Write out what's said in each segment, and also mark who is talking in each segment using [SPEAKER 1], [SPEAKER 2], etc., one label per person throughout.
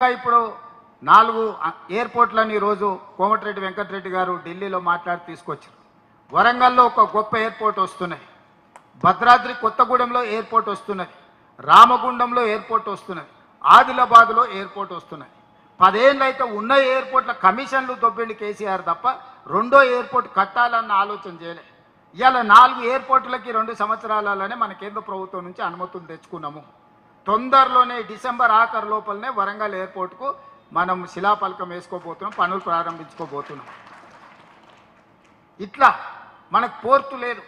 [SPEAKER 1] ఇప్పుడు 4 ఎయిర్పోర్ట్లని ఈరోజు కోమటిరెడ్డి వెంకటరెడ్డి గారు ఢిల్లీలో మాట్లాడి తీసుకొచ్చారు. వరంగల్లో ఒక గొప్ప ఎయిర్పోర్ట్ వస్తున్నది, భద్రాద్రి కొత్తగూడెంలో ఎయిర్పోర్ట్ వస్తున్నది, రామగుండంలో ఎయిర్పోర్ట్ వస్తున్నది, ఆదిలాబాద్లో ఎయిర్పోర్ట్ వస్తున్నది. 10 ఏళ్ళు అయితే ఉన్న ఎయిర్పోర్ట్ల కమిషన్లు దొబ్బిండి కేసీఆర్ తప్ప రెండో ఎయిర్పోర్ట్ కట్టాలన్న ఆలోచన చేయలే. ఇవాళ 4 ఎయిర్పోర్టులకి 2 సంవత్సరాలనే మన కేంద్ర ప్రభుత్వం నుంచి అనుమతులు తెచ్చుకున్నాము. తొందరలోనే డిసెంబర్ ఆఖరు లోపలనే వరంగల్ ఎయిర్పోర్ట్కు మనం శిలాఫలకం వేసుకోబోతున్నాం, పనులు ప్రారంభించుకోబోతున్నాం. ఇట్లా మనకు పోర్టు లేదు,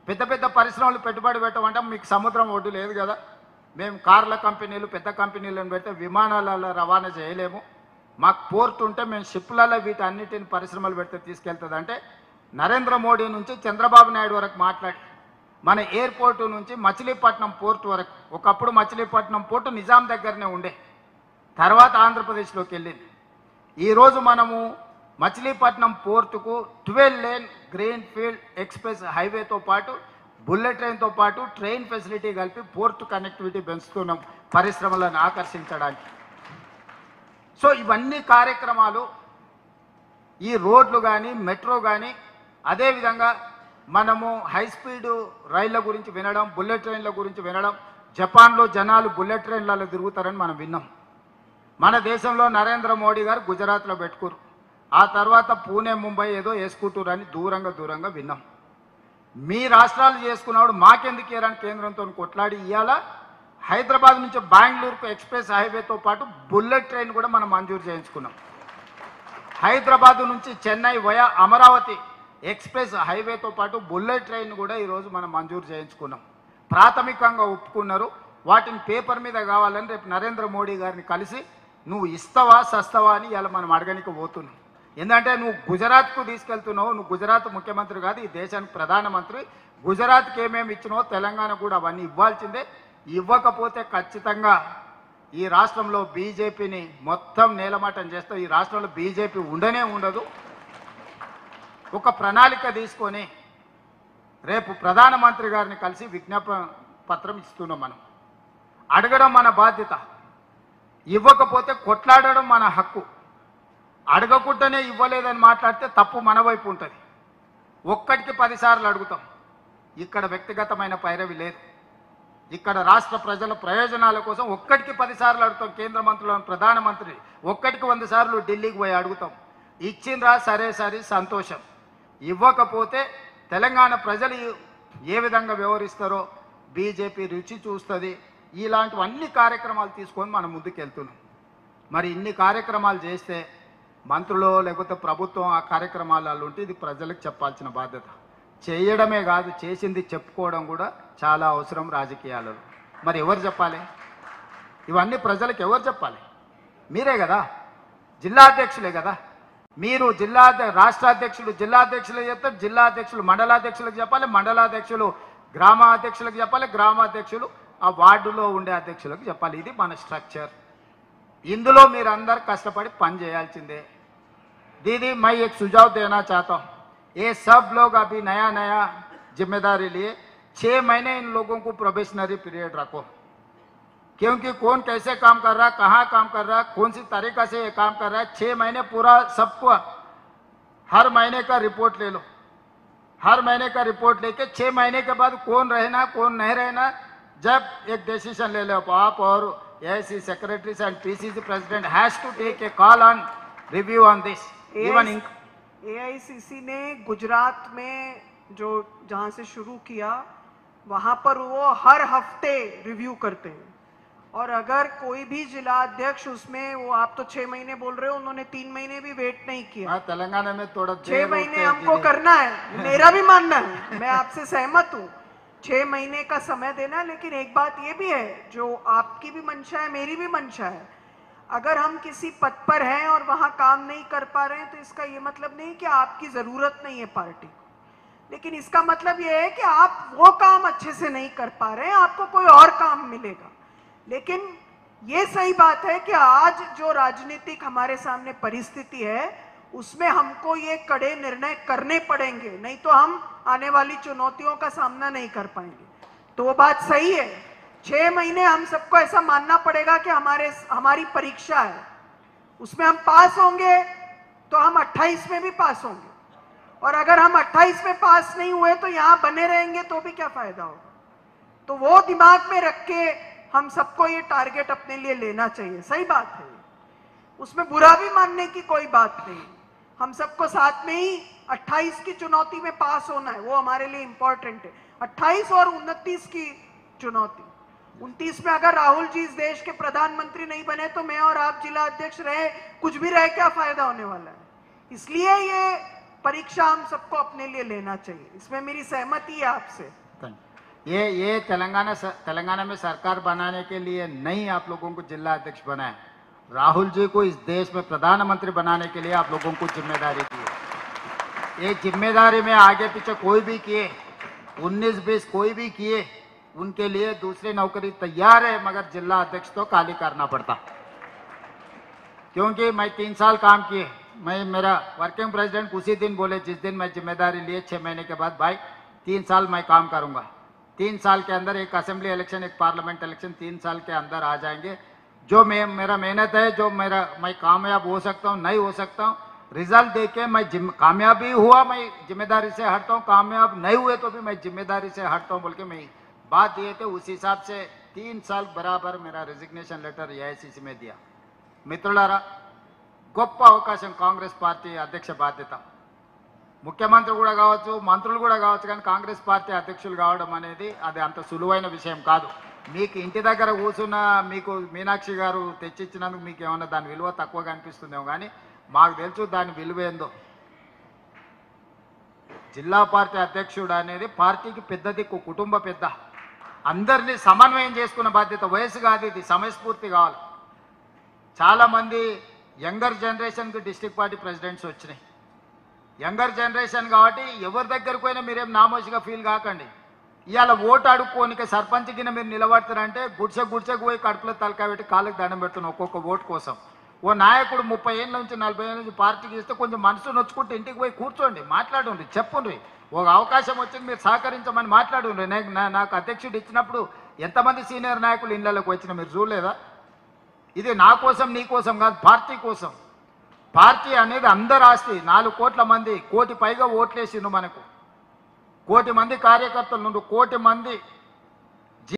[SPEAKER 1] పెద్ద పెద్ద పరిశ్రమలు పెట్టుబడి పెట్టమంటే మీకు సముద్రం ఒడ్డు లేదు కదా. మేము కార్ల కంపెనీలు పెద్ద కంపెనీలను పెడితే విమానాలలో రవాణా చేయలేము. మాకు పోర్టు ఉంటే మేము షిప్లలో వీటన్నిటిని పరిశ్రమలు పెడితే తీసుకెళ్తుంది అంటే నరేంద్ర మోడీ నుంచి చంద్రబాబు నాయుడు వరకు మాట్లాడి మన ఎయిర్పోర్టు నుంచి మచిలీపట్నం పోర్టు వరకు, ఒకప్పుడు మచిలీపట్నం పోర్టు నిజాం దగ్గరనే ఉండే, తర్వాత ఆంధ్రప్రదేశ్లోకి వెళ్ళింది. ఈరోజు మనము మచిలీపట్నం పోర్టుకు 12 లేన్ గ్రీన్ ఫీల్డ్ ఎక్స్ప్రెస్ హైవేతో పాటు బుల్లెట్ ట్రైన్తో పాటు ట్రైన్ ఫెసిలిటీ కలిపి పోర్టు కనెక్టివిటీ పెంచుతున్నాం పరిశ్రమలను ఆకర్షించడానికి. సో ఇవన్నీ కార్యక్రమాలు, ఈ రోడ్లు కానీ మెట్రో కానీ, అదేవిధంగా మనము హై స్పీడ్ రైళ్ల గురించి వినడం, బుల్లెట్ ట్రైన్ల గురించి వినడం. జపాన్లో జనాలు బుల్లెట్ ట్రైన్లలో తిరుగుతారని మనం విన్నాం. మన దేశంలో నరేంద్ర మోడీ గారు గుజరాత్లో పెట్టుకురు, ఆ తర్వాత పూణే ముంబై ఏదో వేసుకుంటారని దూరంగా విన్నాం. మీ రాష్ట్రాలు చేసుకున్నప్పుడు మాకెందుకు ఇయ్యారని కేంద్రంతో కొట్లాడి ఇవాళ హైదరాబాద్ నుంచి బెంగళూరుకు ఎక్స్ప్రెస్ హైవేతో పాటు బుల్లెట్ ట్రైన్ కూడా మనం మంజూరు చేయించుకున్నాం. హైదరాబాద్ నుంచి చెన్నై వయా అమరావతి ఎక్స్ప్రెస్ హైవేతో పాటు బుల్లెట్ ట్రైన్ కూడా ఈరోజు మనం మంజూరు చేయించుకున్నాం. ప్రాథమికంగా ఒప్పుకున్నారు. వాటిని పేపర్ మీద కావాలని రేపు నరేంద్ర మోడీ గారిని కలిసి నువ్వు ఇస్తావా సస్తావా అని ఇలా మనం అడగనికి పోతున్నాం. ఎందుకంటే నువ్వు గుజరాత్కు తీసుకెళ్తున్నావు, నువ్వు గుజరాత్ ముఖ్యమంత్రి కాదు, ఈ దేశానికి ప్రధానమంత్రి. గుజరాత్కి ఏమేమి ఇచ్చినావో తెలంగాణ కూడా అవన్నీ ఇవ్వాల్సిందే. ఇవ్వకపోతే ఖచ్చితంగా ఈ రాష్ట్రంలో బీజేపీని మొత్తం నేలమాటం చేస్తావు. ఈ రాష్ట్రంలో బీజేపీ ఉండనే ఉండదు. ఒక ప్రణాళిక తీసుకొని రేపు ప్రధానమంత్రి గారిని కలిసి విజ్ఞాపన పత్రం ఇస్తున్నాం. మనం అడగడం మన బాధ్యత, ఇవ్వకపోతే కొట్లాడడం మన హక్కు. అడగకుండానే ఇవ్వలేదని మాట్లాడితే తప్పు మన వైపు ఉంటుంది. ఒక్కటికి 10 సార్లు అడుగుతాం. ఇక్కడ వ్యక్తిగతమైన పైరవి లేదు. ఇక్కడ రాష్ట్ర ప్రజల ప్రయోజనాల కోసం ఒక్కటికి 10 సార్లు అడుగుతాం. కేంద్ర మంత్రులను, ప్రధానమంత్రి ఒక్కటికి 100 సార్లు ఢిల్లీకి పోయి అడుగుతాం. ఇచ్చిండ్రా సరే సంతోషం. ఇవ్వకపోతే తెలంగాణ ప్రజలు ఏ విధంగా వ్యవహరిస్తారో బీజేపీ రుచి చూస్తుంది. ఇలాంటివన్నీ కార్యక్రమాలు తీసుకొని మనం ముందుకు వెళ్తున్నాం. మరి ఇన్ని కార్యక్రమాలు చేస్తే మంత్రులు లేకపోతే ప్రభుత్వం ఆ కార్యక్రమాలలో ఉంటే ఇది ప్రజలకు చెప్పాల్సిన బాధ్యత. చేయడమే కాదు, చేసింది చెప్పుకోవడం కూడా చాలా అవసరం రాజకీయాలలో. మరి ఎవరు చెప్పాలి? ఇవన్నీ ప్రజలకు ఎవరు చెప్పాలి? మీరే కదా, జిల్లా అధ్యక్షులే కదా. మీరు రాష్ట్ర అధ్యక్షులు జిల్లా అధ్యక్షులకు చెప్తారు, జిల్లా అధ్యక్షులు మండలాధ్యక్షులకు చెప్పాలి, మండలాధ్యక్షులు గ్రామాధ్యక్షులకు చెప్పాలి, గ్రామాధ్యక్షులు ఆ వార్డులో ఉండే అధ్యక్షులకు చెప్పాలి. ఇది మన స్ట్రక్చర్. ఇందులో మీరు అందరు కష్టపడి పని చేయాల్సిందే. दीदी मैं एक सुझाव देना चाहता हूँ, ये सब लोग अभी नया जिम्मेदारी लिए 6 महीने इन लोगों को प्रोबेशनरी पीरियड रखो, क्योंकि कौन कैसे काम कर रहा है, कहाँ काम कर रहा है, कौन सी तरीका से ये काम कर रहा है. 6 महीने पूरा सबको हर महीने का रिपोर्ट ले लो. हर महीने का रिपोर्ट लेके 6 महीने के बाद कौन रहना कौन नहीं रहना, जब एक डिसीजन ले लो आप. और AIC secretaries and PCC president has to take a call on review on this. Even
[SPEAKER 2] AICC ने गुजरात में जो जहाँ से शुरू किया वहाँ पर वो हर हफ्ते रिव्यू करते हैं. और अगर कोई भी जिला अध्यक्ष उसमें, वो आप तो 6 महीने बोल रहे हो, उन्होंने 3 महीने भी वेट नहीं किया.
[SPEAKER 1] तेलंगाना में थोड़ा
[SPEAKER 2] 6 महीने हमको करना है, मेरा भी मानना है, मैं आपसे सहमत हूँ. 6 महीने का समय देना. लेकिन एक बात ये भी है, जो आपकी भी मंशा है मेरी भी मंशा है, अगर हम किसी पद पर हैं और वहाँ काम नहीं कर पा रहे हैं तो इसका ये मतलब नहीं कि आपकी ज़रूरत नहीं है पार्टी को, लेकिन इसका मतलब ये है कि आप वो काम अच्छे से नहीं कर पा रहे हैं, आपको कोई और काम मिलेगा. लेकिन ये सही बात है कि आज जो राजनीतिक हमारे सामने परिस्थिति है उसमें हमको ये कड़े निर्णय करने पड़ेंगे, नहीं तो हम आने वाली चुनौतियों का सामना नहीं कर पाएंगे. तो वो बात सही है 6 महीने हम सबको ऐसा मानना पड़ेगा कि हमारी परीक्षा है, उसमें हम पास होंगे तो हम 28 में भी पास होंगे, और अगर हम 28 में पास नहीं हुए तो यहां बने रहेंगे तो भी क्या फायदा होगा। तो वो दिमाग में रख के हम सबको ये टारगेट अपने लिए लेना चाहिए। सही बात है, उसमें बुरा भी मानने की कोई बात नहीं। हम सबको साथ में ही 28 की चुनौती में पास होना है, वो हमारे लिए इंपॉर्टेंट है। 28 और 29 की चुनौती, 29 में अगर राहुल जी इस देश के प्रधानमंत्री नहीं बने तो मैं और आप जिला अध्यक्ष रहे, कुछ भी रहे, क्या फायदा होने वाला है। इसलिए ये परीक्षा हम सबको अपने लिए लेना चाहिए, इसमें मेरी सहमति है आपसे।
[SPEAKER 1] ये तेलंगाना में सरकार बनाने के लिए नहीं आप लोगों को जिला अध्यक्ष बनाए, राहुल जी को इस देश में प्रधानमंत्री बनाने के लिए आप लोगों को जिम्मेदारी दी है। ये जिम्मेदारी में आगे पीछे कोई भी किए, 19-20 कोई भी किए, उनके लिए दूसरी नौकरी तैयार है, मगर जिला अध्यक्ष तो खाली करना पड़ता। क्योंकि मैं 3 साल काम किए, मेरा वर्किंग प्रेसिडेंट उसी दिन बोले जिस दिन मैं जिम्मेदारी लिए 6 महीने के बाद, भाई 3 साल मैं काम करूंगा, 3 साल के अंदर एक असेंबली इलेक्शन, एक पार्लियामेंट इलेक्शन 3 साल के अंदर आ जाएंगे। जो मेरा मेहनत है, जो मैं कामयाब हो सकता हूँ, नहीं हो सकता हूँ, रिजल्ट देके मैं कामयाब भी हुआ मैं जिम्मेदारी से हटता हूँ, कामयाब नहीं हुए तो भी मैं जिम्मेदारी से हटता हूँ बोल के मैं बात दिए थे। उस हिसाब से 3 साल बराबर मेरा रेजिग्नेशन लेटर ఏఐసిసి में दिया। మిత్రులారా, గొప్ప అవకాశం కాంగ్రెస్ పార్టీ అధ్యక్ష బాధ్యత, ముఖ్యమంత్రి కూడా కావచ్చు, మంత్రులు కూడా కావచ్చు, కానీ కాంగ్రెస్ పార్టీ అధ్యక్షులు కావడం అనేది అది అంత సులువైన విషయం కాదు। మీకు ఇంటి దగ్గర కూర్చున్న మీకు మీనాక్షి గారు తెచ్చిచ్చినందుకు మీకు ఏమన్నా దాని విలువ తక్కువగా అనిపిస్తుందేమో, కానీ మాకు తెలుసు దాని విలువ ఏందో। జిల్లా పార్టీ అధ్యక్షుడు అనేది పార్టీకి పెద్ద దిక్కు, కుటుంబ పెద్ద, అందరినీ సమన్వయం చేసుకున్న బాధ్యత। వయసు కాదు ఇది, సమయస్ఫూర్తి కావాలి। చాలామంది యంగర్ జనరేషన్కి డిస్ట్రిక్ట్ పార్టీ ప్రెసిడెంట్స్ వచ్చినాయి, యంగర్ జనరేషన్ కాబట్టి ఎవరి దగ్గరకు పోయినా మీరేం నామోషిగా ఫీల్ కాకండి। ఇవాళ ఓటు అడుక్కోనికే సర్పంచ్ కింద మీరు నిలబడతారంటే గుడిసెకు పోయి కడుపులో తలకాయ పెట్టి కాళ్ళకి దండం పెడుతున్నాం ఒక్కొక్క ఓటు కోసం। ఓ నాయకుడు 30 ఏళ్ళ నుంచి 40 ఏళ్ళ నుంచి పార్టీకి ఇస్తే కొంచెం మనసు నొచ్చుకుంటే ఇంటికి పోయి కూర్చోండి, మాట్లాడండి, చెప్పుండ్రి, ఒక అవకాశం వచ్చింది మీరు సహకరించమని మాట్లాడుండ్రి। నాకు అధ్యక్షుడు ఇచ్చినప్పుడు ఎంతమంది సీనియర్ నాయకులు ఇళ్ళలోకి వచ్చినా మీరు చూడలేదా? ఇది నా కోసం నీ కోసం కాదు, పార్టీ కోసం। పార్టీ అనేది అందరి ఆస్తి, 4 కోట్ల మంది, 1 కోటి పైగా ఓట్లేసిండు మనకు, 1 కోటి మంది కార్యకర్తలు నుండి 1 కోటి మంది